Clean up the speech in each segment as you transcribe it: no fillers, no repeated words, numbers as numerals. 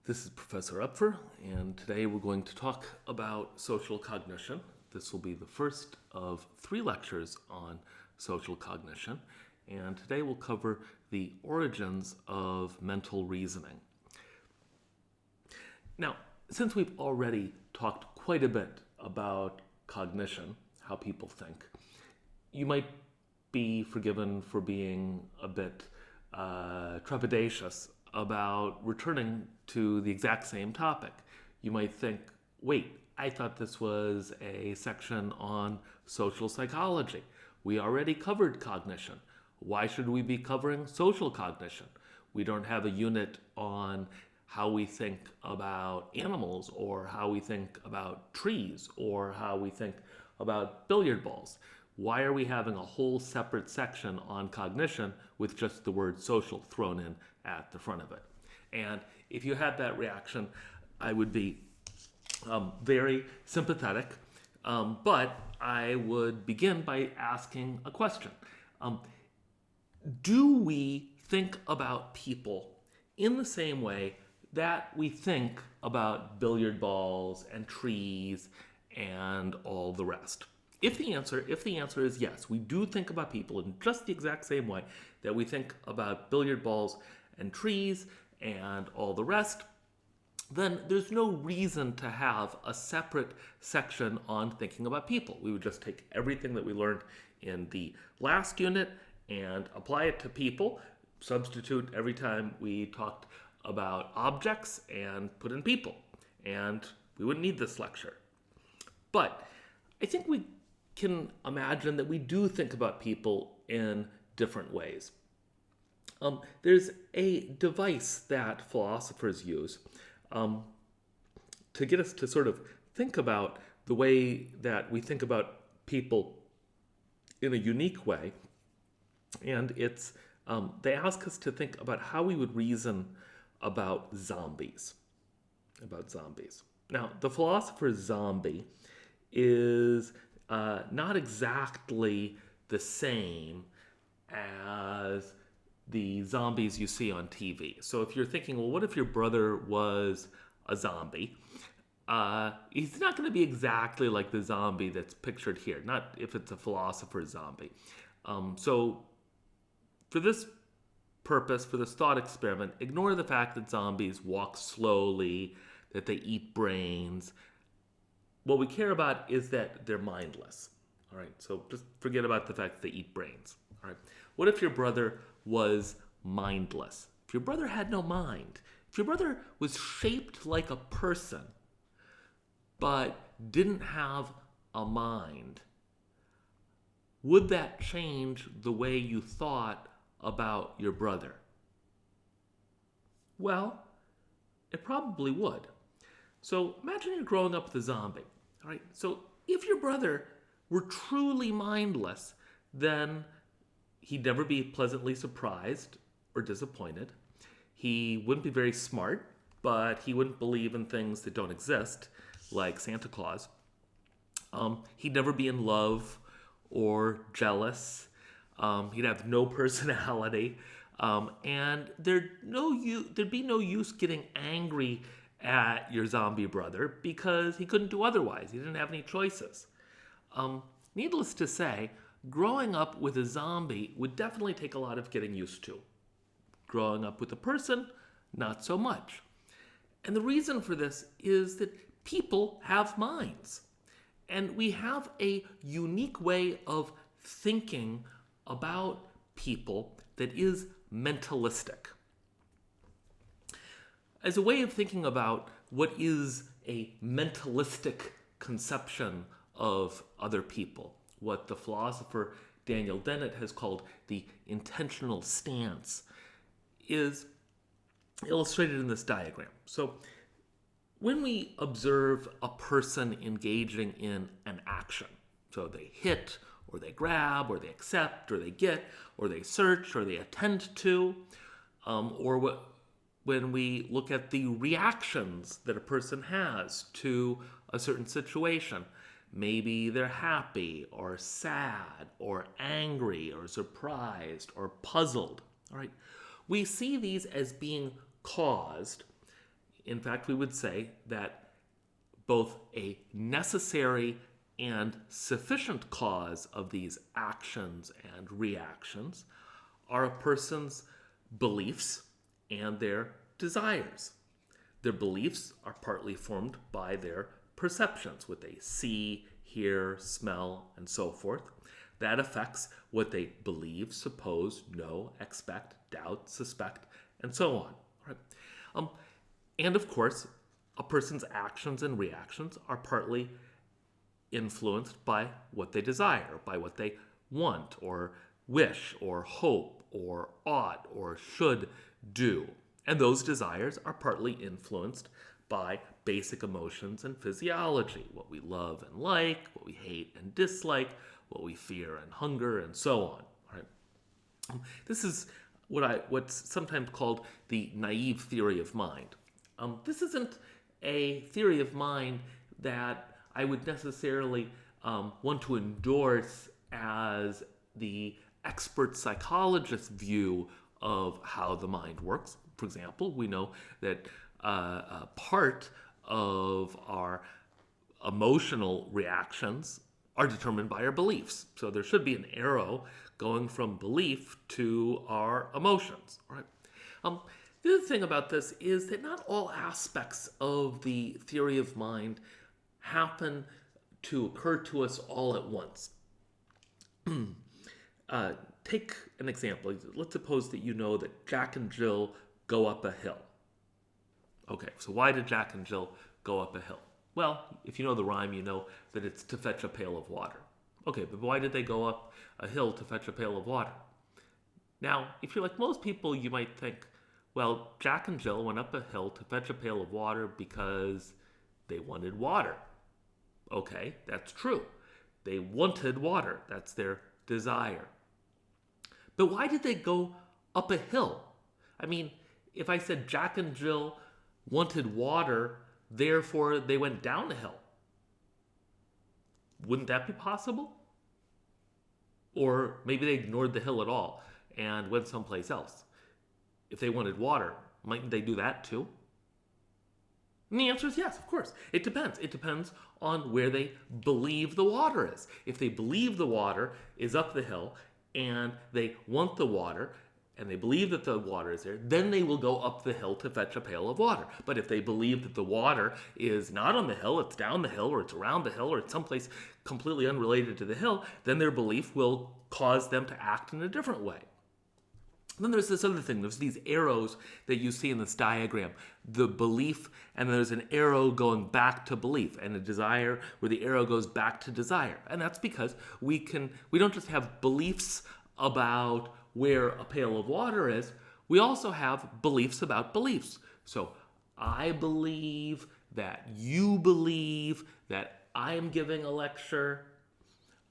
This is Professor Upfer, and today we're going to talk about social cognition. This will be the first of 3 lectures on social cognition, and today we'll cover the origins of mental reasoning. Now, since we've already talked quite a bit about cognition, how people think, you might be forgiven for being a bit trepidatious about returning to the exact same topic. You might think, wait, I thought this was a section on social psychology. We already covered cognition. Why should we be covering social cognition? We don't have a unit on how we think about animals, or how we think about trees, or how we think about billiard balls. Why are we having a whole separate section on cognition with just the word social thrown in at the front of it? And if you had that reaction, I would be very sympathetic, but I would begin by asking a question. Do we think about people in the same way that we think about billiard balls and trees and all the rest? If the answer is yes, we do think about people in just the exact same way that we think about billiard balls and trees and all the rest, then there's no reason to have a separate section on thinking about people. We would just take everything that we learned in the last unit and apply it to people, substitute every time we talked about objects and put in people, and we wouldn't need this lecture. But I think we can imagine that we do think about people in different ways. There's a device that philosophers use to get us to sort of think about the way that we think about people in a unique way. And it's they ask us to think about how we would reason about zombies. Now, the philosopher's zombie is not exactly the same as the zombies you see on TV. So if you're thinking, well, what if your brother was a zombie? He's not going to be exactly like the zombie that's pictured here, not if it's a philosopher's zombie. So for this purpose, for this thought experiment, ignore the fact that zombies walk slowly, that they eat brains. What we care about is that they're mindless. All right, so just forget about the fact that they eat brains. All right, what if your brother was mindless? If your brother had no mind, if your brother was shaped like a person but didn't have a mind, would that change the way you thought about your brother? Well, it probably would. So imagine you're growing up with a zombie. All right, so if your brother were truly mindless, then he'd never be pleasantly surprised or disappointed. He wouldn't be very smart, but he wouldn't believe in things that don't exist, like Santa Claus. He'd never be in love or jealous. He'd have no personality. And there'd be no use getting angry at your zombie brother because he couldn't do otherwise. He didn't have any choices. Needless to say, growing up with a zombie would definitely take a lot of getting used to. Growing up with a person, not so much. And the reason for this is that people have minds. And we have a unique way of thinking about people that is mentalistic. As a way of thinking about what is a mentalistic conception of other people, what the philosopher Daniel Dennett has called the intentional stance, is illustrated in this diagram. So when we observe a person engaging in an action, so they hit, or they grab, or they accept, or they get, or they search, or they attend to, when we look at the reactions that a person has to a certain situation, maybe they're happy, or sad, or angry, or surprised, or puzzled. All right, we see these as being caused In fact, we would say that both a necessary and sufficient cause of these actions and reactions are a person's beliefs and their desires. Their beliefs are partly formed by their perceptions, what they see, hear, smell, and so forth. That affects what they believe, suppose, know, expect, doubt, suspect, and so on. Right? And of course, a person's actions and reactions are partly influenced by what they desire, by what they want, or wish, or hope, or ought, or should do. And those desires are partly influenced by basic emotions and physiology, what we love and like, what we hate and dislike, what we fear and hunger, and so on. Right? This is what's sometimes called the naive theory of mind. This isn't a theory of mind that I would necessarily want to endorse as the expert psychologist's view of how the mind works. For example, we know that part of our emotional reactions are determined by our beliefs. So there should be an arrow going from belief to our emotions. Right? The other thing about this is that not all aspects of the theory of mind happen to occur to us all at once. Take an example. Let's suppose that you know that Jack and Jill go up a hill. Okay, so why did Jack and Jill go up a hill? Well, if you know the rhyme, you know that it's to fetch a pail of water. Okay, but why did they go up a hill to fetch a pail of water? Now, if you're like most people, you might think, well, Jack and Jill went up a hill to fetch a pail of water because they wanted water. Okay, that's true. They wanted water. That's their desire. But why did they go up a hill? I mean, if I said Jack and Jill wanted water, therefore they went down a hill, wouldn't that be possible? Or maybe they ignored the hill at all and went someplace else. If they wanted water, mightn't they do that too? And the answer is yes, of course. It depends. It depends on where they believe the water is. If they believe the water is up the hill and they want the water and they believe that the water is there, then they will go up the hill to fetch a pail of water. But if they believe that the water is not on the hill, it's down the hill, or it's around the hill, or it's someplace completely unrelated to the hill, then their belief will cause them to act in a different way. Then there's this other thing. There's these arrows that you see in this diagram. The belief, and there's an arrow going back to belief, and a desire where the arrow goes back to desire. And that's because we don't just have beliefs about where a pail of water is, we also have beliefs about beliefs. So I believe that you believe that I am giving a lecture.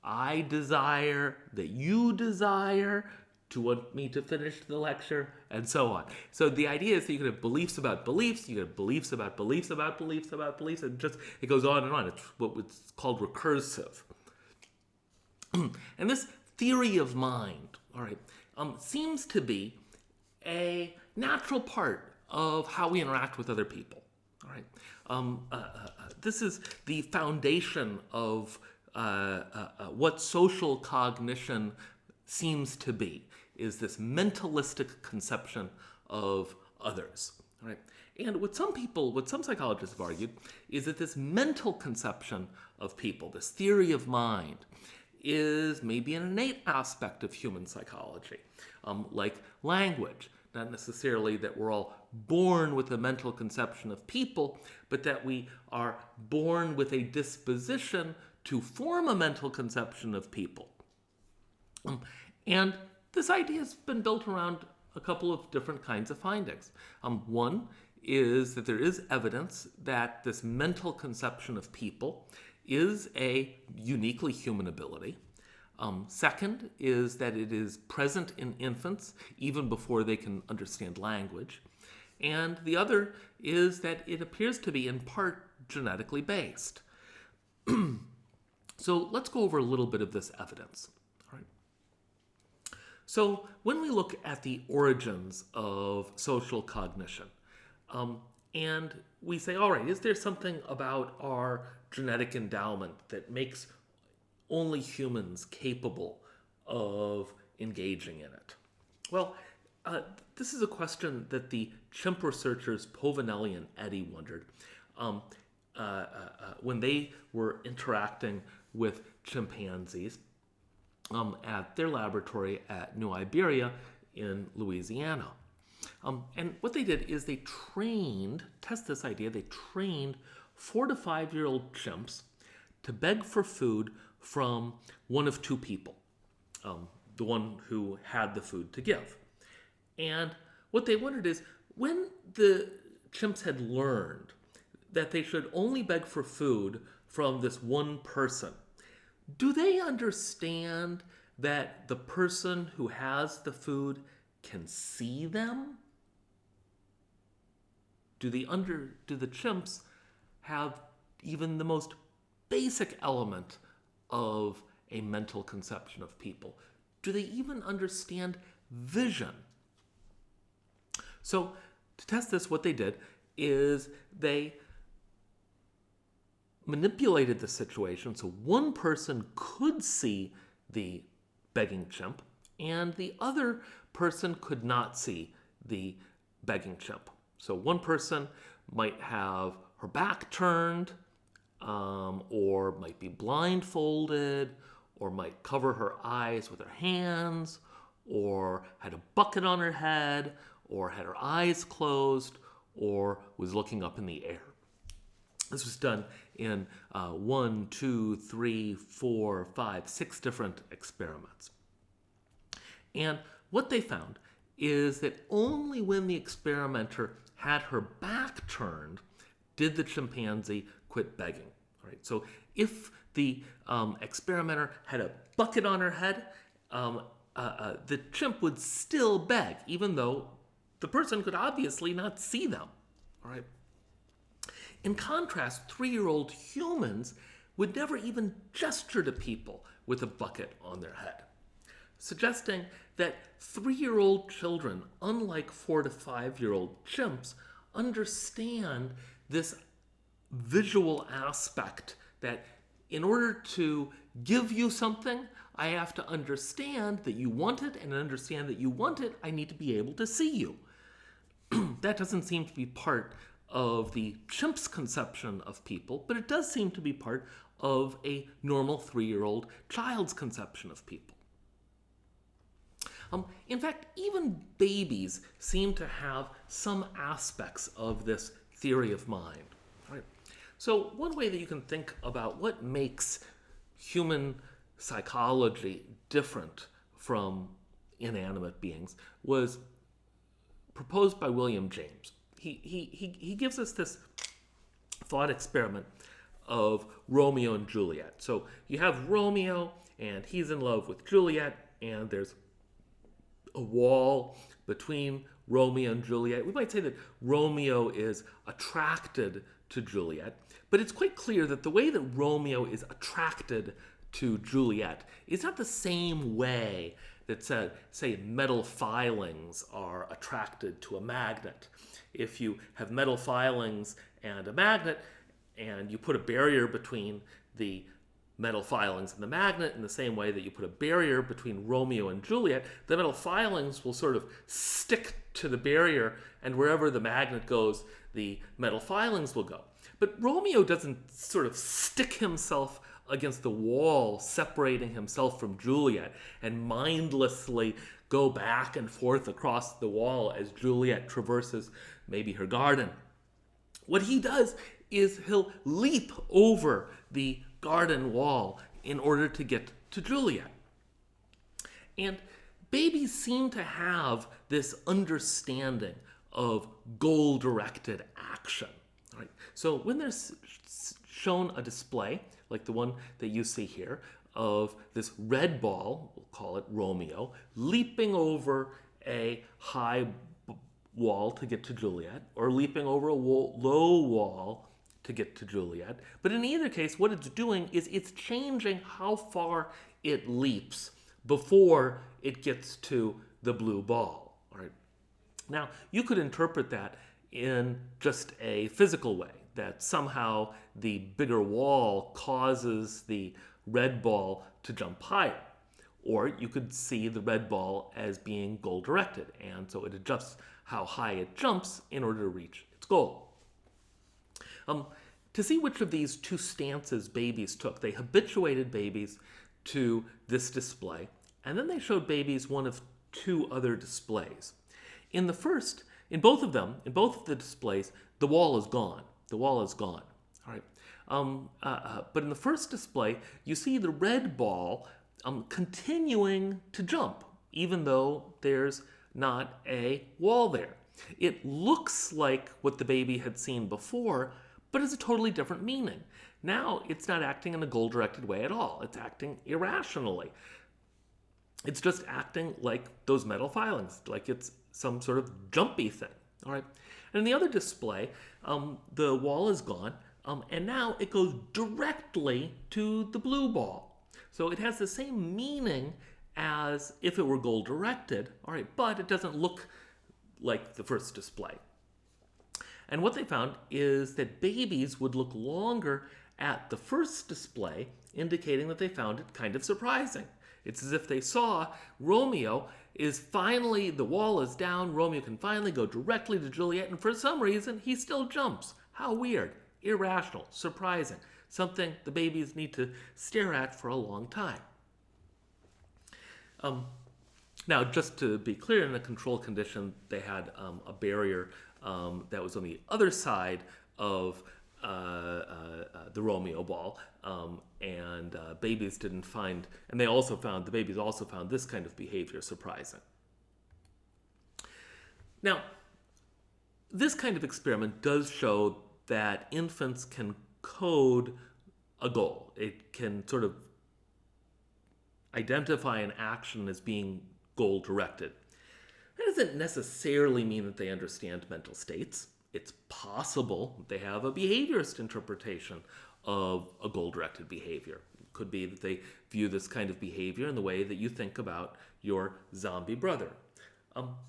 I desire that you desire to want me to finish the lecture, and so on. So the idea is that you can have beliefs about beliefs, you can have beliefs about beliefs about beliefs about beliefs, and just it goes on and on. It's what's called recursive. And this theory of mind, all right, seems to be a natural part of how we interact with other people. All right, this is the foundation of what social cognition seems to be, is this mentalistic conception of others. All right, and what some psychologists have argued, is that this mental conception of people, this theory of mind, is maybe an innate aspect of human psychology, like language. Not necessarily that we're all born with a mental conception of people, but that we are born with a disposition to form a mental conception of people. And this idea has been built around a couple of different kinds of findings. One is that there is evidence that this mental conception of people is a uniquely human ability. Second is that it is present in infants even before they can understand language. And the other is that it appears to be in part genetically based. So let's go over a little bit of this evidence. All right. So when we look at the origins of social cognition, And we say, all right, is there something about our genetic endowment that makes only humans capable of engaging in it? Well, this is a question that the chimp researchers Povinelli and Eddy wondered um, when they were interacting with chimpanzees at their laboratory at New Iberia in Louisiana. And what they did is they test this idea, they trained 4 to 5 year old chimps to beg for food from one of two people, the one who had the food to give. And what they wondered is, when the chimps had learned that they should only beg for food from this one person, do they understand that the person who has the food can see them? Do the chimps have even the most basic element of a mental conception of people? Do they even understand vision? So to test this, what they did is they manipulated the situation so one person could see the begging chimp and the other person could not see the begging chimp. So one person might have her back turned, or might be blindfolded, or might cover her eyes with her hands, or had a bucket on her head, or had her eyes closed, or was looking up in the air. This was done in 1, 2, 3, 4, 5, 6 different experiments. And what they found is that only when the experimenter had her back turned did the chimpanzee quit begging. All right, so if the experimenter had a bucket on her head, the chimp would still beg, even though the person could obviously not see them. All right. In contrast, 3-year-old humans would never even gesture to people with a bucket on their head, suggesting that 3-year-old children, unlike 4 to 5-year-old chimps, understand this visual aspect that in order to give you something, I have to understand that you want it, and understand that you want it, I need to be able to see you. That doesn't seem to be part of the chimp's conception of people, but it does seem to be part of a normal 3-year-old child's conception of people. In fact, even babies seem to have some aspects of this theory of mind. Right? So one way that you can think about what makes human psychology different from inanimate beings was proposed by William James. He gives us this thought experiment of Romeo and Juliet. So you have Romeo, and he's in love with Juliet, and there's a wall between Romeo and Juliet. We might say that Romeo is attracted to Juliet, but it's quite clear that the way that Romeo is attracted to Juliet is not the same way that, say, metal filings are attracted to a magnet. If you have metal filings and a magnet, and you put a barrier between the metal filings and the magnet in the same way that you put a barrier between Romeo and Juliet, the metal filings will sort of stick to the barrier, and wherever the magnet goes, the metal filings will go. But Romeo doesn't sort of stick himself against the wall, separating himself from Juliet, and mindlessly go back and forth across the wall as Juliet traverses maybe her garden. What he does is he'll leap over the garden wall in order to get to Juliet. And babies seem to have this understanding of goal-directed action. Right? So when there's shown a display, like the one that you see here, of this red ball, we'll call it Romeo, leaping over a high wall to get to Juliet, or leaping over a low wall to get to Juliet. But in either case, what it's doing is it's changing how far it leaps before it gets to the blue ball. All right. Now, you could interpret that in just a physical way, that somehow the bigger wall causes the red ball to jump higher. Or you could see the red ball as being goal directed, and so it adjusts how high it jumps in order to reach its goal. To see which of these two stances babies took, they habituated babies to this display, and then they showed babies one of two other displays. In both of the displays, the wall is gone. The wall is gone. All right. But in the first display, you see the red ball continuing to jump, even though there's not a wall there. It looks like what the baby had seen before, but it's a totally different meaning. Now it's not acting in a goal-directed way at all. It's acting irrationally. It's just acting like those metal filings, like it's some sort of jumpy thing. All right. And in the other display, the wall is gone, and now it goes directly to the blue ball. So it has the same meaning as if it were goal-directed, all right, but it doesn't look like the first display. And what they found is that babies would look longer at the first display, indicating that they found it kind of surprising. It's as if they saw Romeo is finally, the wall is down, Romeo can finally go directly to Juliet, and for some reason, he still jumps. How weird, irrational, surprising, something the babies need to stare at for a long time. Now, just to be clear, in the control condition, they had a barrier that was on the other side of the Romeo ball, and babies didn't find, and the babies also found this kind of behavior surprising. Now, this kind of experiment does show that infants can code a goal. It can sort of identify an action as being goal-directed. That doesn't necessarily mean that they understand mental states. It's possible they have a behaviorist interpretation of a goal-directed behavior. It could be that they view this kind of behavior in the way that you think about your zombie brother.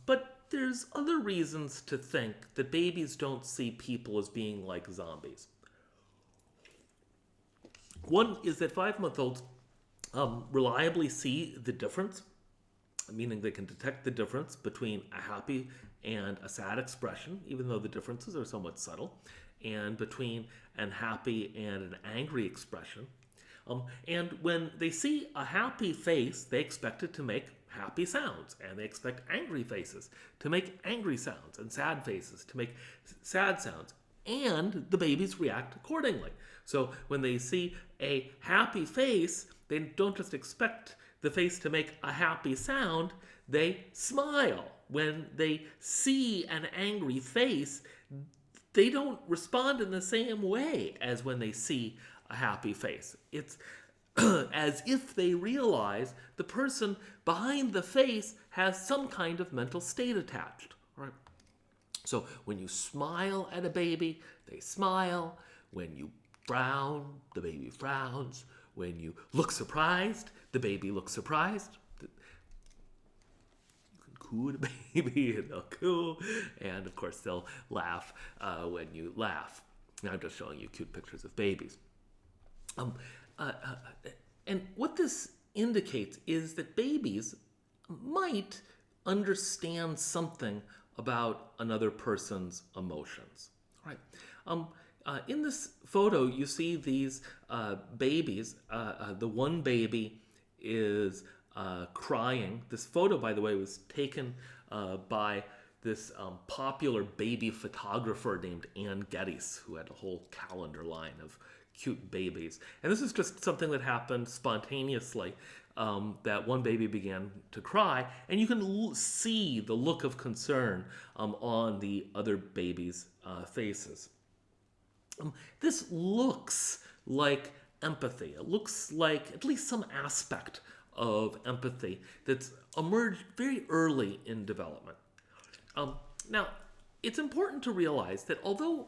But there's other reasons to think that babies don't see people as being like zombies. One is that 5-month-olds reliably see the difference, meaning they can detect the difference between a happy and a sad expression, even though the differences are somewhat subtle, and between an happy and an angry expression. And when they see a happy face, they expect it to make happy sounds, and they expect angry faces to make angry sounds, and sad faces to make sad sounds, and the babies react accordingly. So when they see a happy face, they don't just expect the face to make a happy sound, they smile. When they see an angry face, they don't respond in the same way as when they see a happy face. It's as if they realize the person behind the face has some kind of mental state attached. Right? So when you smile at a baby, they smile. When you frown, the baby frowns. When you look surprised, the baby looks surprised. You can coo the baby and they'll coo. And of course they'll laugh when you laugh. Now I'm just showing you cute pictures of babies. And what this indicates is that babies might understand something about another person's emotions. Right? In this photo, you see these babies. The one baby is crying. This photo, by the way, was taken by this popular baby photographer named Ann Geddes, who had a whole calendar line of cute babies. And this is just something that happened spontaneously, that one baby began to cry, and you can see the look of concern on the other babies' faces. This looks like empathy. It looks like at least some aspect of empathy that's emerged very early in development. Now, it's important to realize that although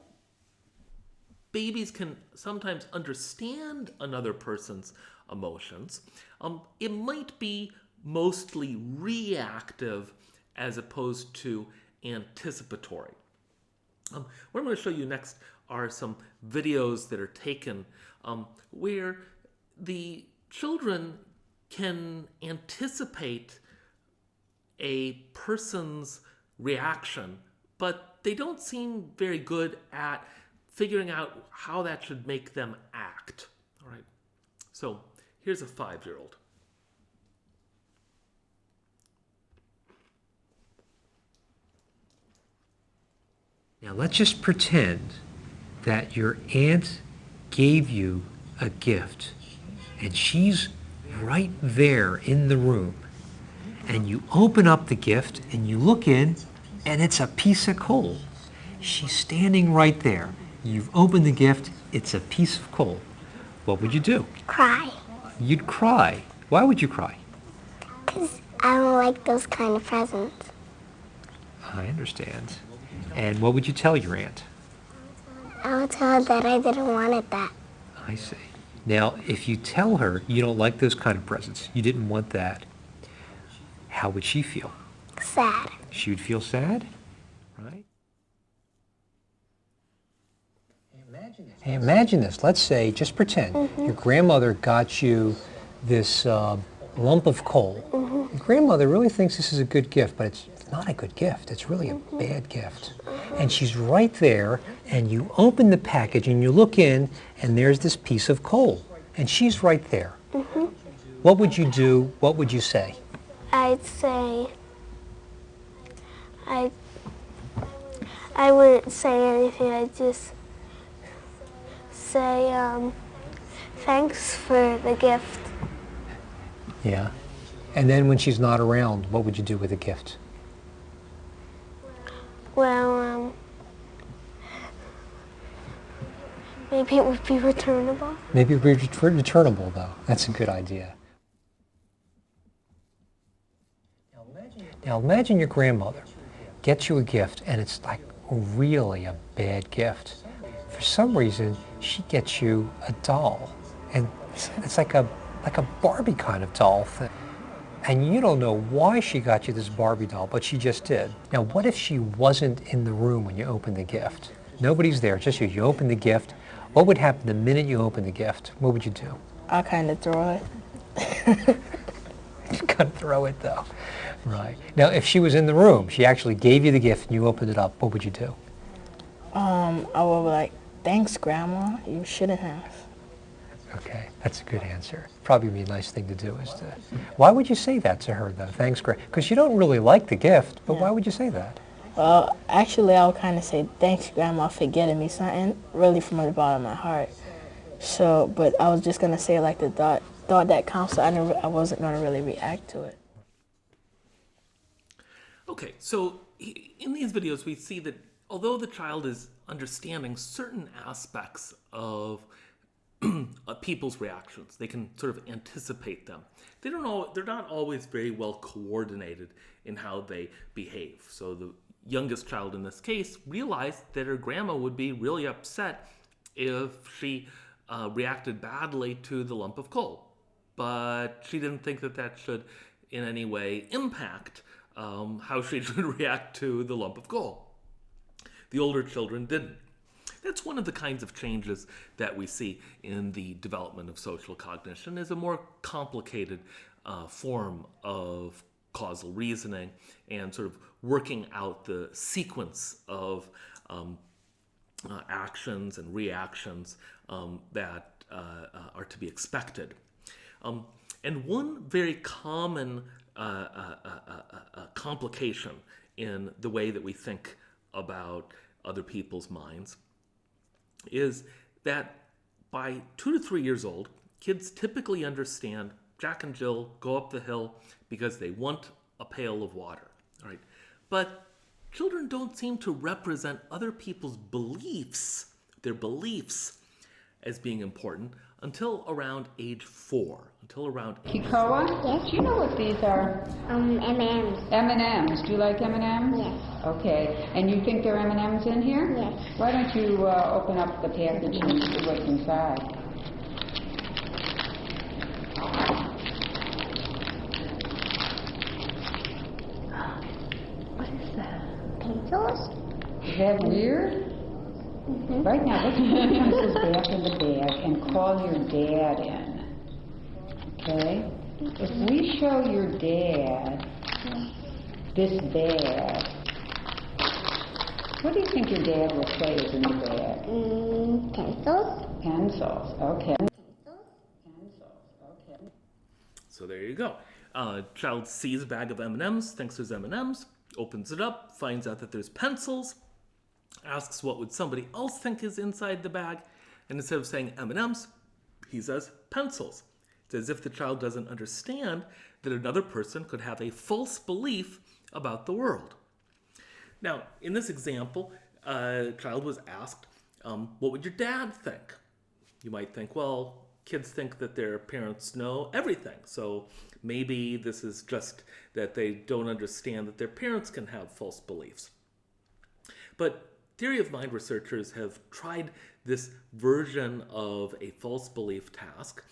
babies can sometimes understand another person's emotions, it might be mostly reactive as opposed to anticipatory. What I'm going to show you next are some videos that are taken where the children can anticipate a person's reaction, but they don't seem very good at figuring out how that should make them act. All right. So here's a 5-year-old. Now let's just pretend that your aunt gave you a gift and she's right there in the room. And you open up the gift and you look in and it's a piece of coal. She's standing right there. You've opened the gift, it's a piece of coal. What would you do? Cry. You'd cry. Why would you cry? Because I don't like those kind of presents. I understand. And what would you tell your aunt? I would tell her that I didn't want it that. I see. Now, if you tell her you don't like those kind of presents, you didn't want that, how would she feel? Sad. She would feel sad, right? Hey, imagine this. Let's say, just pretend, your grandmother got you this lump of coal. Your grandmother really thinks this is a good gift, but it's not a good gift. It's really a bad gift. And she's right there, and you open the package, and you look in, and there's this piece of coal. And she's right there. What would you do? What would you say? I'd say, I wouldn't say anything. I'd just say, thanks for the gift. Yeah. And then when she's not around, what would you do with the gift? Well, maybe it would be returnable. Maybe it would be returnable, though. That's a good idea. Now imagine your grandmother gets you a gift, and it's like really a bad gift. For some reason, she gets you a doll, and it's like a Barbie kind of doll thing. And you don't know why she got you this Barbie doll, but she just did. Now, what if she wasn't in the room when you opened the gift? Nobody's there, just you. You open the gift. What would happen the minute you open the gift? What would you do? I'll kind of throw it. You gotta throw it, though. Right. Now, if she was in the room, she actually gave you the gift and you opened it up, what would you do? I would be like, thanks, Grandma. You shouldn't have. Okay, that's a good answer. Probably be a nice thing to do is to... Why would you say that to her, though? Thanks, Grandma. Because you don't really like the gift, but why would you say that? Well, actually, I would kind of say, thanks, Grandma, for getting me something, really from the bottom of my heart. So, but I was just going to say like the thought that counts, so I wasn't going to really react to it. Okay, so in these videos we see that although the child is understanding certain aspects of people's reactions, they can sort of anticipate them. They're not always very well coordinated in how they behave. So the youngest child in this case realized that her grandma would be really upset if she reacted badly to the lump of coal. But she didn't think that that should in any way impact how she should react to the lump of coal. The older children didn't. That's one of the kinds of changes that we see in the development of social cognition, is a more complicated form of causal reasoning and sort of working out the sequence of actions and reactions that are to be expected. And one very common complication in the way that we think about other people's minds is that by 2 to 3 years old, kids typically understand Jack and Jill go up the hill because they want a pail of water, right? But children don't seem to represent other people's beliefs, their beliefs, as being important until around age 4. Kikoa? Yes. Do you know what these are? M&M's. M&Ms. Do you like M&Ms? Yes. Okay. And you think there are M&Ms in here? Yes. Why don't you open up the package and see what's inside? What is that? Pencils? Is that weird? Right now, let's put the pencils back in the bag and call your dad in. Okay? If we show your dad this bag, what do you think your dad will say is in the bag? Pencils. Pencils. Okay. Pencils. Okay. So there you go. Child sees a bag of M&Ms, thinks there's M&Ms, opens it up, finds out that there's pencils, asks what would somebody else think is inside the bag, and instead of saying M&Ms, he says pencils. It's as if the child doesn't understand that another person could have a false belief about the world. Now, in this example, a child was asked, what would your dad think? You might think, well, kids think that their parents know everything, so maybe this is just that they don't understand that their parents can have false beliefs. But theory of mind researchers have tried this version of a false belief task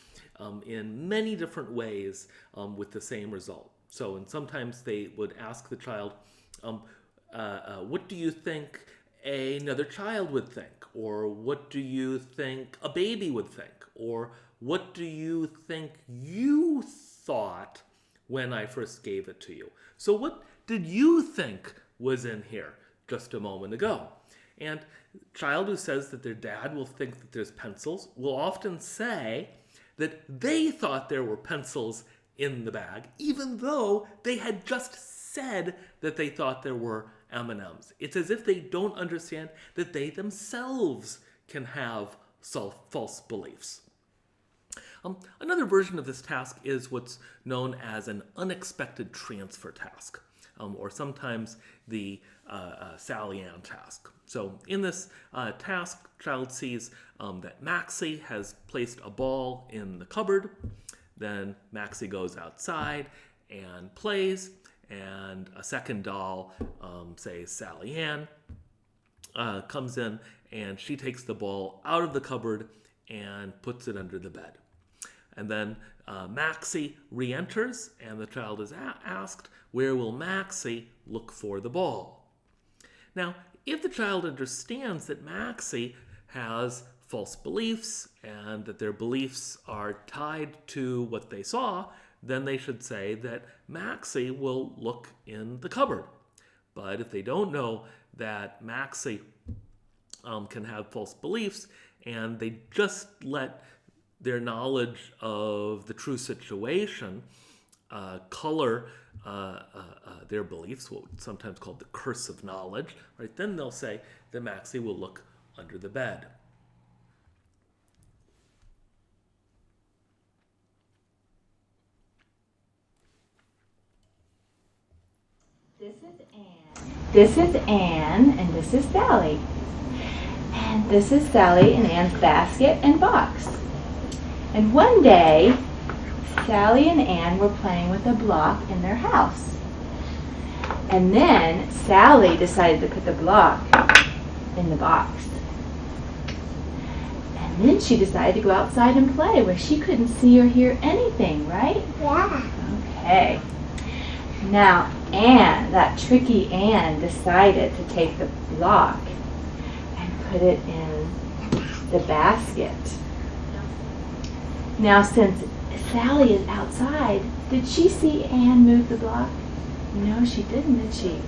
in many different ways with the same result. So, and sometimes they would ask the child, what do you think another child would think? Or what do you think a baby would think? Or what do you think you thought when I first gave it to you? So what did you think was in here just a moment ago? And a child who says that their dad will think that there's pencils will often say that they thought there were pencils in the bag, even though they had just said that they thought there were M&Ms. It's as if they don't understand that they themselves can have false beliefs. Another version of this task is what's known as an unexpected transfer task, or sometimes the Sally Ann task. So in this task, child sees that Maxie has placed a ball in the cupboard. Then Maxie goes outside and plays, and a second doll, say Sally Ann, comes in and she takes the ball out of the cupboard and puts it under the bed. And then Maxie re-enters, and the child is asked, where will Maxie look for the ball? Now, if the child understands that Maxie has false beliefs and that their beliefs are tied to what they saw, then they should say that Maxie will look in the cupboard. But if they don't know that Maxie can have false beliefs, and they just let their knowledge of the true situation color their beliefs, what's sometimes called the curse of knowledge, right? Then they'll say that Maxie will look under the bed. This is Anne, and this is Sally. And this is Sally and Anne's basket and box. And one day, Sally and Anne were playing with a block in their house. And then Sally decided to put the block in the box. And then she decided to go outside and play where she couldn't see or hear anything, right? Yeah. Okay. Now, Anne, that tricky Anne, decided to take the block and put it in the basket. Now, since Sally is outside, did she see Anne move the block? No, she didn't, did she?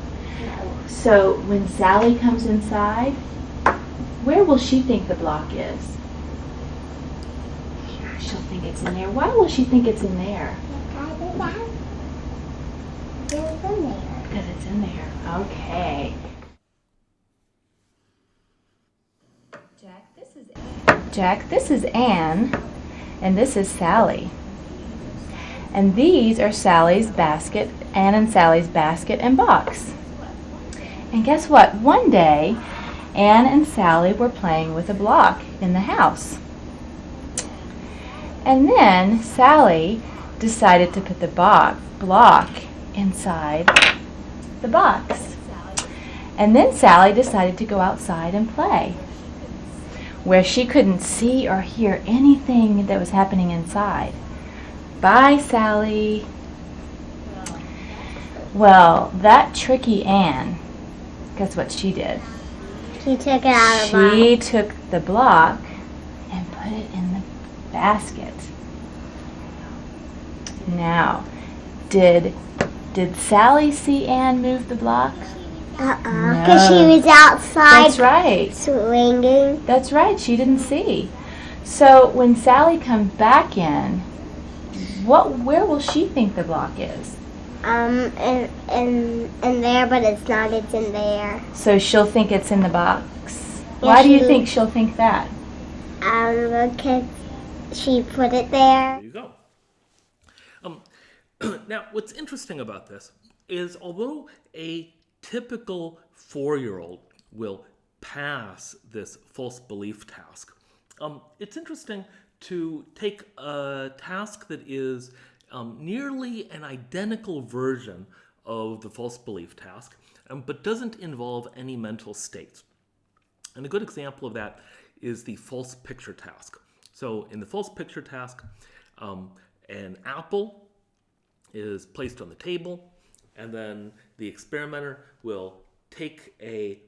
So, when Sally comes inside, where will she think the block is? She'll think it's in there. Why will she think it's in there? Because it's in there. Okay. Jack, this is Anne, and this is Sally. And these are Sally's basket, Anne and Sally's basket and box. And guess what? One day, Anne and Sally were playing with a block in the house. And then Sally decided to put the block inside the box. And then Sally decided to go outside and play, where she couldn't see or hear anything that was happening inside. Bye, Sally. Well, that tricky Anne, guess what she did? He took it out of the box. She took the block and put it in the basket. Now, did Sally see Anne move the block? Because she was outside That's right. swinging. That's right. She didn't see. So when Sally comes back in, where will she think the block is? In there, but it's not. It's in there. So she'll think it's in the box. Why do you think she'll think that? Because she put it there. There you go. Now, what's interesting about this is although a typical 4-year-old will pass this false belief task, it's interesting to take a task that is nearly an identical version of the false belief task, but doesn't involve any mental states. And a good example of that is the false picture task. So in the false picture task, an apple is placed on the table, and then the experimenter will take a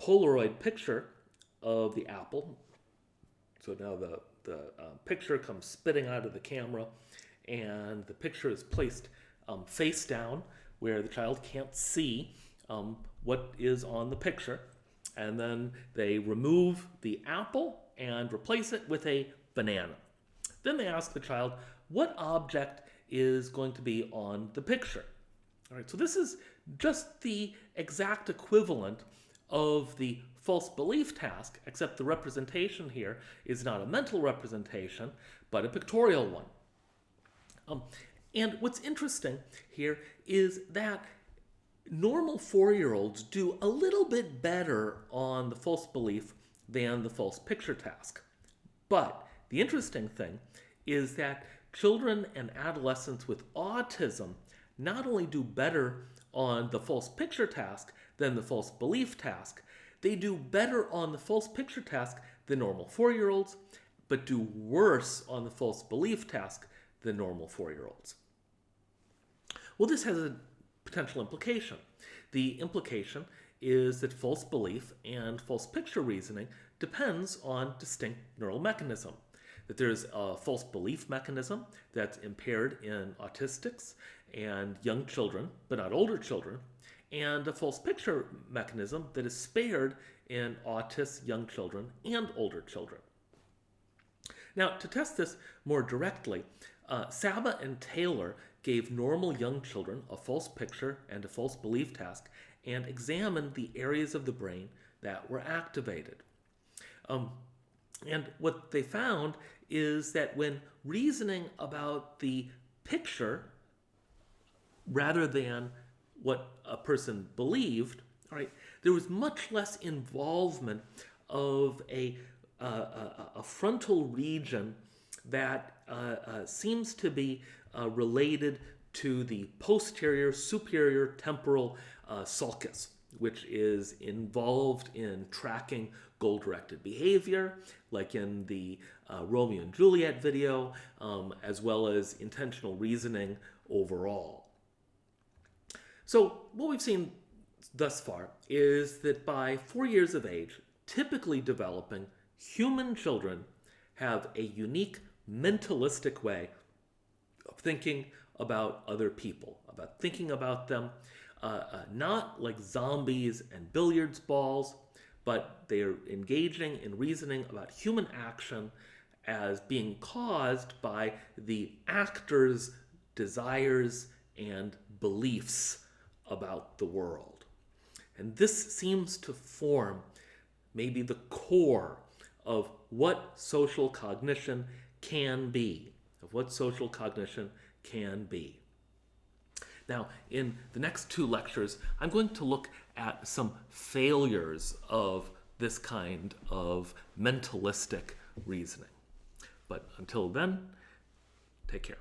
Polaroid picture of the apple. So now the picture comes spitting out of the camera, and the picture is placed face down where the child can't see what is on the picture. And then they remove the apple and replace it with a banana. Then they ask the child, what object is going to be on the picture? All right, so this is just the exact equivalent of the false belief task, except the representation here is not a mental representation, but a pictorial one. And what's interesting here is that normal 4-year-olds do a little bit better on the false belief than the false picture task. But the interesting thing is that children and adolescents with autism not only do better on the false picture task than the false belief task, they do better on the false picture task than normal 4-year-olds, but do worse on the false belief task than normal 4-year-olds. Well, this has a potential implication. The implication is that false belief and false picture reasoning depends on distinct neural mechanism. That there's a false belief mechanism that's impaired in autistics and young children, but not older children, and a false picture mechanism that is spared in autists, young children, and older children. Now, to test this more directly, Saba and Taylor gave normal young children a false picture and a false belief task and examined the areas of the brain that were activated. And what they found is that when reasoning about the picture rather than what a person believed, all right, there was much less involvement of a frontal region that seems to be related to the posterior superior temporal sulcus, which is involved in tracking goal-directed behavior, like in the Romeo and Juliet video, as well as intentional reasoning overall. So what we've seen thus far is that by 4 years of age, typically developing, human children have a unique mentalistic way of thinking about other people, about thinking about them, not like zombies and billiards balls, but they are engaging in reasoning about human action as being caused by the actor's desires and beliefs about the world. And this seems to form maybe the core of what social cognition can be, Now, in the next 2 lectures, I'm going to look at some failures of this kind of mentalistic reasoning. But until then, take care.